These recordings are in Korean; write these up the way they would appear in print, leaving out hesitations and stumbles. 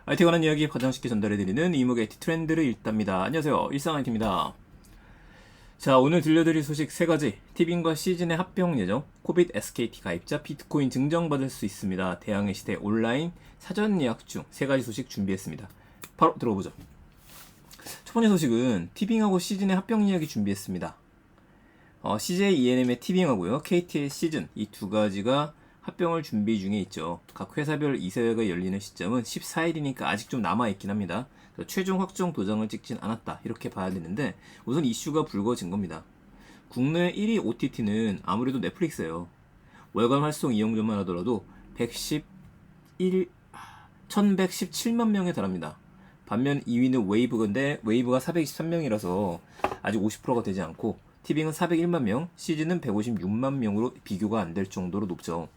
IT에 관한 이야기 가장 쉽게 전달해드리는 이목의 IT 트렌드를 읽답니다. 안녕하세요. 일상 IT입니다. 자, 오늘 들려드릴 소식 3가지. 티빙과 시즌의 합병 예정, 코빗 SKT 가입자 비트코인 증정받을 수 있습니다. 대항해 시대 온라인 사전 예약 중 3가지 소식 준비했습니다. 바로 들어보죠. 첫 번째 소식은 티빙하고 시즌의 합병 이야기 준비했습니다. CJ ENM의 티빙하고요, KT의 시즌 이 2가지가 합병을 준비 중에 있죠. 각 회사별 이사회가 열리는 시점은 14일이니까 아직 좀 남아있긴 합니다. 최종 확정 도장을 찍진 않았다 이렇게 봐야 되는데, 우선 이슈가 불거진 겁니다. 국내 1위 OTT는 아무래도 넷플릭스예요. 월간 활성 이용료만 하더라도 1117만 명에 달합니다. 반면 2위는 웨이브인데 웨이브가 423명이라서 아직 50%가 되지 않고, 티빙은 401만 명, 시즌은 156만 명으로 비교가 안 될 정도로 높죠.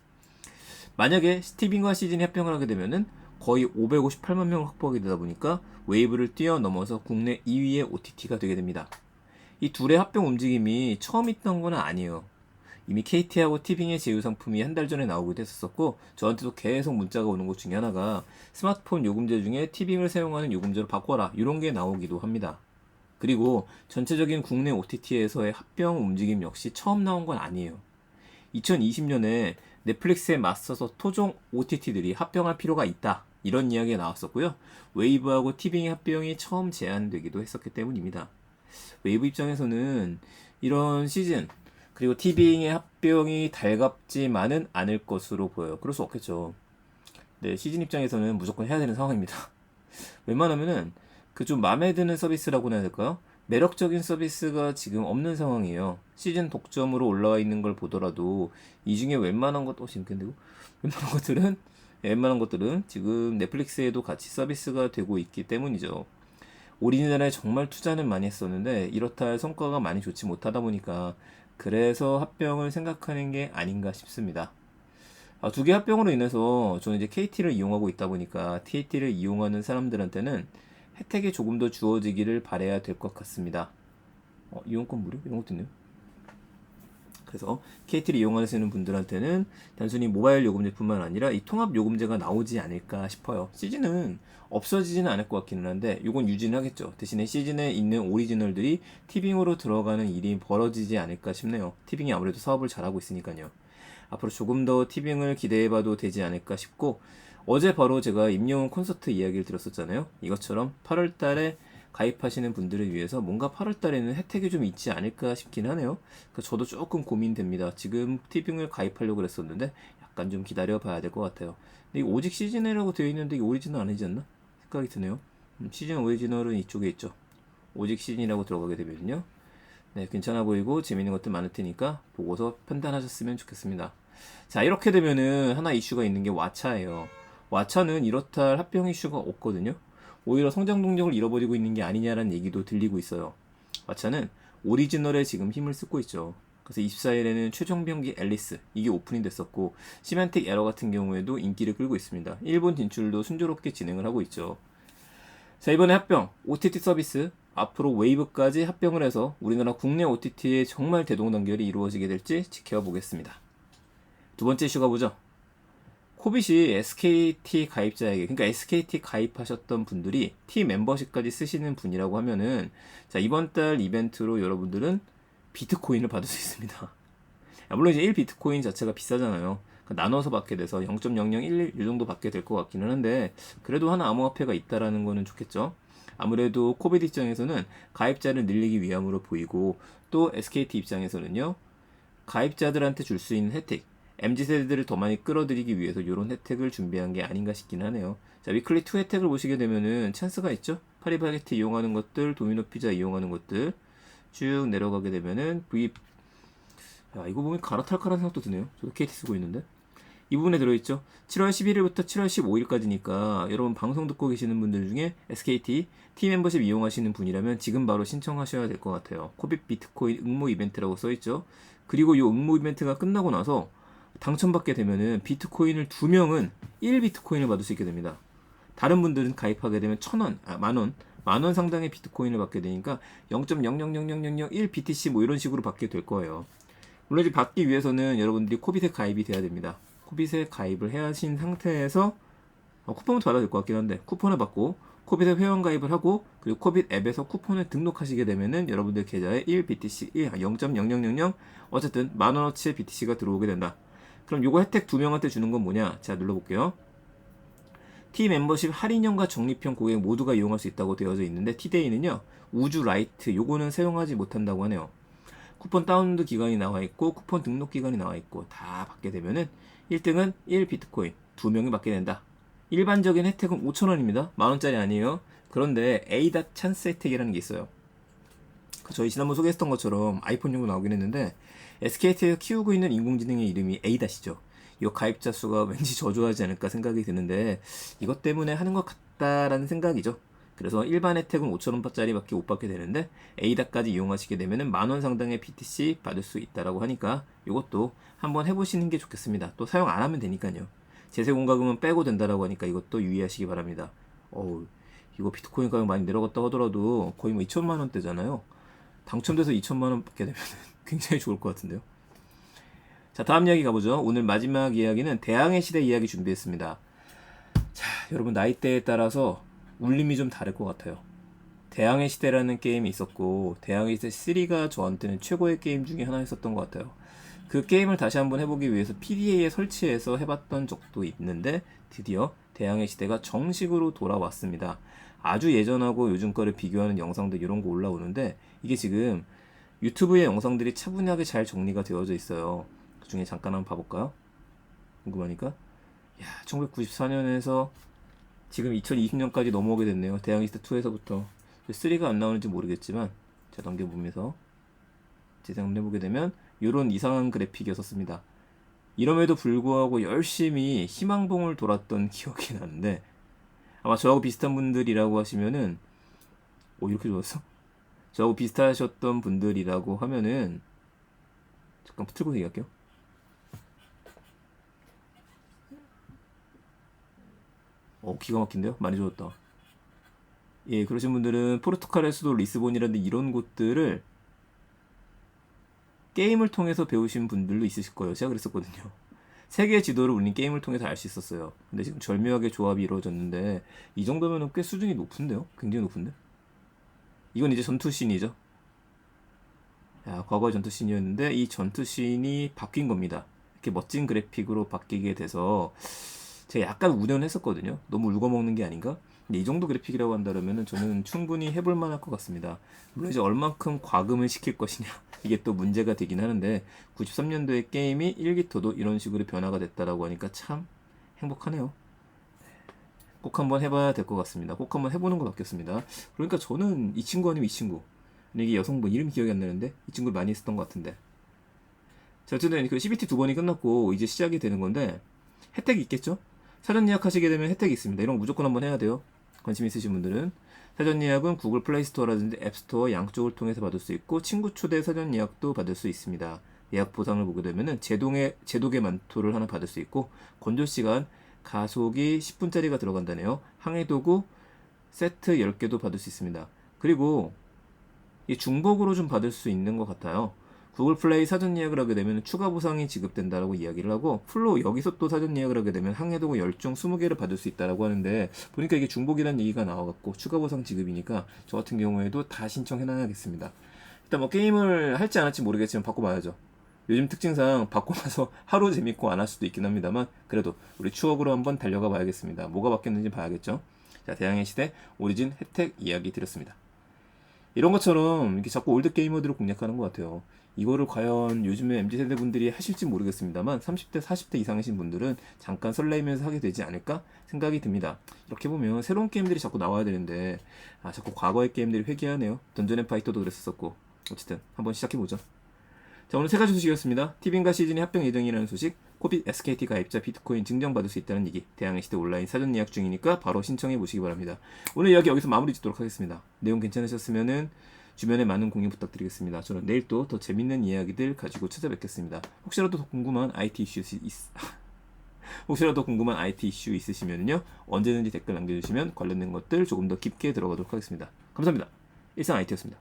만약에 티빙과 시즌이 합병을 하게 되면은 거의 558만 명을 확보하게 되다 보니까 웨이브를 뛰어넘어서 국내 2위의 OTT가 되게 됩니다. 이 둘의 합병 움직임이 처음 있던 건 아니에요. 이미 KT하고 티빙의 제휴 상품이 한 달 전에 나오기도 했었고, 저한테도 계속 문자가 오는 것 중에 하나가 스마트폰 요금제 중에 티빙을 사용하는 요금제로 바꿔라 이런 게 나오기도 합니다. 그리고 전체적인 국내 OTT에서의 합병 움직임 역시 처음 나온 건 아니에요. 2020년에 넷플릭스에 맞서서 토종 OTT들이 합병할 필요가 있다 이런 이야기가 나왔었고요. 웨이브하고 티빙의 합병이 처음 제안되기도 했었기 때문입니다. 웨이브 입장에서는 이런 시즌 그리고 티빙의 합병이 달갑지만은 않을 것으로 보여요. 그럴 수 없겠죠. 네, 시즌 입장에서는 무조건 해야 되는 상황입니다. 웬만하면은 그 좀 마음에 드는 서비스라고 해야 될까요? 매력적인 서비스가 지금 없는 상황이에요. 시즌 독점으로 올라와 있는 걸 보더라도 이 중에 웬만한 것도 재밌겠는데요? 웬만한 것들은 지금 넷플릭스에도 같이 서비스가 되고 있기 때문이죠. 오리지널에 정말 투자는 많이 했었는데 이렇다 할 성과가 많이 좋지 못하다 보니까 그래서 합병을 생각하는 게 아닌가 싶습니다. 두 개 합병으로 인해서 저는 이제 KT를 이용하고 있다 보니까 KT를 이용하는 사람들한테는 혜택이 조금 더 주어지기를 바라야 될 것 같습니다. 이용권 무료? 이런 것도 있네요. 그래서 KT를 이용하시는 분들한테는 단순히 모바일 요금제뿐만 아니라 이 통합 요금제가 나오지 않을까 싶어요. 시즌은 없어지지는 않을 것 같기는 한데 이건 유지는 하겠죠. 대신에 시즌에 있는 오리지널들이 티빙으로 들어가는 일이 벌어지지 않을까 싶네요. 티빙이 아무래도 사업을 잘하고 있으니까요. 앞으로 조금 더 티빙을 기대해봐도 되지 않을까 싶고, 어제 바로 제가 임영웅 콘서트 이야기를 들었었잖아요. 이것처럼 8월달에 가입하시는 분들을 위해서 뭔가 8월달에는 혜택이 좀 있지 않을까 싶긴 하네요. 그래서 저도 조금 고민됩니다. 지금 티빙을 가입하려고 그랬었는데 약간 좀 기다려 봐야 될 것 같아요. 근데 이게 오직 시즌이라고 되어 있는데 이게 오리지널 아니지 않나? 생각이 드네요. 시즌 오리지널은 이쪽에 있죠. 오직 시즌이라고 들어가게 되면요. 네, 괜찮아 보이고 재밌는 것들 많을 테니까 보고서 판단하셨으면 좋겠습니다. 자, 이렇게 되면은 하나 이슈가 있는 게 왓챠예요. 왓챠는 이렇다 할 합병 이슈가 없거든요. 오히려 성장 동력을 잃어버리고 있는 게 아니냐라는 얘기도 들리고 있어요. 왓챠는 오리지널에 지금 힘을 쓰고 있죠. 그래서 24일에는 최종 병기 앨리스 이게 오픈이 됐었고, 시멘틱 에러 같은 경우에도 인기를 끌고 있습니다. 일본 진출도 순조롭게 진행을 하고 있죠. 자, 이번에 합병 OTT 서비스 앞으로 웨이브까지 합병을 해서 우리나라 국내 OTT에 정말 대동단결이 이루어지게 될지 지켜보겠습니다. 두 번째 이슈가 뭐죠? 코빗이 SKT 가입자에게, 그러니까 SKT 가입하셨던 분들이 T 멤버십까지 쓰시는 분이라고 하면은, 자, 이번 달 이벤트로 여러분들은 비트코인을 받을 수 있습니다. 물론 이제 1비트코인 자체가 비싸잖아요. 그러니까 나눠서 받게 돼서 0.0011 이 정도 받게 될 것 같기는 한데, 그래도 하나 암호화폐가 있다라는 거는 좋겠죠. 아무래도 코빗 입장에서는 가입자를 늘리기 위함으로 보이고, 또 SKT 입장에서는요, 가입자들한테 줄 수 있는 혜택, MZ세대들을 더 많이 끌어들이기 위해서 이런 혜택을 준비한 게 아닌가 싶긴 하네요. 자, 위클리 2 혜택을 보시게 되면은 찬스가 있죠. 파리바게트 이용하는 것들, 도미노 피자 이용하는 것들 쭉 내려가게 되면은 야, 이거 보면 갈아탈까라는 생각도 드네요. 저도 KT 쓰고 있는데 이 부분에 들어있죠. 7월 11일부터 7월 15일까지니까 여러분 방송 듣고 계시는 분들 중에 SKT T 멤버십 이용하시는 분이라면 지금 바로 신청하셔야 될 것 같아요. 코빗 비트코인 응모 이벤트라고 써있죠. 그리고 이 응모 이벤트가 끝나고 나서 당첨받게 되면은 비트코인을 2명은 1비트코인을 받을 수 있게 됩니다. 다른 분들은 가입하게 되면 1,000원, 만원 상당의 비트코인을 받게 되니까 0.000001 BTC 뭐 이런 식으로 받게 될 거예요. 물론 이제 받기 위해서는 여러분들이 코빗에 가입이 돼야 됩니다. 코빗에 가입을 해 하신 상태에서 쿠폰부터 받아야 될 것 같긴 한데 쿠폰을 받고 코빗에 회원 가입을 하고 그리고 코빗 앱에서 쿠폰을 등록하시게 되면은 여러분들 계좌에 1BTC 0.0000 어쨌든 만원어치의 BTC가 들어오게 된다. 그럼 요거 혜택 2명한테 주는 건 뭐냐? 자, 눌러볼게요. T 멤버십 할인형과 적립형 고객 모두가 이용할 수 있다고 되어져 있는데 T데이는요 우주 라이트 요거는 사용하지 못한다고 하네요. 쿠폰 다운로드 기간이 나와 있고 쿠폰 등록 기간이 나와 있고 다 받게 되면은 1등은 1비트코인 2명이 받게 된다. 일반적인 혜택은 5,000원입니다. 만원짜리 아니에요. 그런데 A닷 찬스 혜택이라는 게 있어요. 저희 지난번 소개했던 것처럼 아이폰용으로 나오긴 했는데 SKT에서 키우고 있는 인공지능의 이름이 A닷이죠. 이 가입자 수가 왠지 저조하지 않을까 생각이 드는데 이것 때문에 하는 것 같다라는 생각이죠. 그래서 일반 혜택은 5,000원짜리밖에 못 받게 되는데 A닷까지 이용하시게 되면 만원 상당의 BTC 받을 수 있다라고 하니까 이것도 한번 해보시는 게 좋겠습니다. 또 사용 안 하면 되니까요. 제세 공과금은 빼고 된다라고 하니까 이것도 유의하시기 바랍니다. 이거 비트코인 가격 많이 내려갔다 하더라도 거의 뭐 2천만 원대잖아요. 당첨돼서 2천만 원 받게 되면 굉장히 좋을 것 같은데요. 자, 다음 이야기 가보죠. 오늘 마지막 이야기는 대항해 시대 이야기 준비했습니다. 자, 여러분 나이대에 따라서 울림이 좀 다를 것 같아요. 대항해 시대라는 게임이 있었고 대항해 시대 3가 저한테는 최고의 게임 중에 하나였었던 것 같아요. 그 게임을 다시 한번 해보기 위해서 PDA에 설치해서 해봤던 적도 있는데 드디어 대항해 시대가 정식으로 돌아왔습니다. 아주 예전하고 요즘 거를 비교하는 영상들 이런 거 올라오는데 이게 지금 유튜브의 영상들이 차분하게 잘 정리가 되어져 있어요. 그 중에 잠깐 한번 봐볼까요? 궁금하니까. 야, 1994년에서 지금 2020년까지 넘어오게 됐네요. 대항해 시대 2에서부터 3가 안 나오는지 모르겠지만 제가 넘겨보면서 재생을 해보게 되면 이런 이상한 그래픽이었습니다. 이럼에도 불구하고 열심히 희망봉을 돌았던 기억이 나는데 아마 저하고 비슷한 분들이라고 하시면은 이렇게 좋았어? 저하고 비슷하셨던 분들이라고 하면은 잠깐 틀고 얘기할게요. 기가 막힌데요? 많이 좋았다. 예, 그러신 분들은 포르투갈의 수도 리스본이라든지 이런 곳들을 게임을 통해서 배우신 분들도 있으실 거예요. 제가 그랬었거든요. 세계 지도를 우린 게임을 통해서 알 수 있었어요. 근데 지금 절묘하게 조합이 이루어졌는데 이 정도면 꽤 수준이 높은데요? 굉장히 높은데? 이건 이제 전투씬이죠. 야, 과거의 전투씬이었는데 이 전투씬이 바뀐 겁니다. 이렇게 멋진 그래픽으로 바뀌게 돼서 제가 약간 우려는 했었거든요. 너무 울거먹는 게 아닌가? 근데 이 정도 그래픽이라고 한다면 저는 충분히 해볼 만할 것 같습니다. 물론 이제 얼만큼 과금을 시킬 것이냐 이게 또 문제가 되긴 하는데 93년도의 게임이 1기토도 이런 식으로 변화가 됐다라고 하니까 참 행복하네요. 꼭 한번 해봐야 될 것 같습니다. 꼭 한번 해보는 거 같겠습니다. 그러니까 저는 이 친구 아니면 이 친구 이게 여성분 이름이 기억이 안 나는데 이 친구를 많이 했었던 것 같은데 자, 어쨌든 그 CBT 2번이 끝났고 이제 시작이 되는 건데 혜택이 있겠죠? 사전 예약하시게 되면 혜택이 있습니다. 이런 거 무조건 한번 해야 돼요. 관심 있으신 분들은 사전 예약은 구글 플레이 스토어라든지 앱스토어 양쪽을 통해서 받을 수 있고 친구 초대 사전 예약도 받을 수 있습니다. 예약 보상을 보게 되면은 제독의 만토를 하나 받을 수 있고 건조 시간 가속이 10분짜리가 들어간다네요. 항해 도구 세트 10개도 받을 수 있습니다. 그리고 이 중복으로 좀 받을 수 있는 것 같아요. 구글 플레이 사전 예약을 하게 되면 추가 보상이 지급된다라고 이야기를 하고 풀로 여기서 또 사전 예약을 하게 되면 항해도구 10종 20개를 받을 수 있다라고 하는데 보니까 이게 중복이라는 얘기가 나와갖고 추가 보상 지급이니까 저 같은 경우에도 다 신청해놔야겠습니다. 일단 뭐 게임을 할지 안 할지 모르겠지만 바꿔봐야죠. 요즘 특징상 받고 나서 하루 재밌고 안 할 수도 있긴 합니다만 그래도 우리 추억으로 한번 달려가 봐야겠습니다. 뭐가 바뀌었는지 봐야겠죠. 자, 대항해 시대 오리진 혜택 이야기 드렸습니다. 이런 것처럼 이렇게 자꾸 올드 게이머들을 공략하는 것 같아요. 이거를 과연 요즘에 MZ세대 분들이 하실지 모르겠습니다만 30대, 40대 이상이신 분들은 잠깐 설레이면서 하게 되지 않을까 생각이 듭니다. 이렇게 보면 새로운 게임들이 자꾸 나와야 되는데 자꾸 과거의 게임들이 회귀하네요. 던전 앤 파이터도 그랬었고 어쨌든 한번 시작해보죠. 자, 오늘 세 가지 소식이었습니다. 티빙과 시즌이 합병 예정이라는 소식, 코빗 SKT 가입자 비트코인 증정받을 수 있다는 얘기, 대항해 시대 온라인 사전 예약 중이니까 바로 신청해 보시기 바랍니다. 오늘 이야기 여기서 마무리 짓도록 하겠습니다. 내용 괜찮으셨으면은 주변에 많은 공유 부탁드리겠습니다. 저는 내일 또 더 재밌는 이야기들 가지고 찾아뵙겠습니다. 혹시라도 더 궁금한 IT 이슈 있으시면요 언제든지 댓글 남겨주시면 관련된 것들 조금 더 깊게 들어가도록 하겠습니다. 감사합니다. 일상 IT였습니다.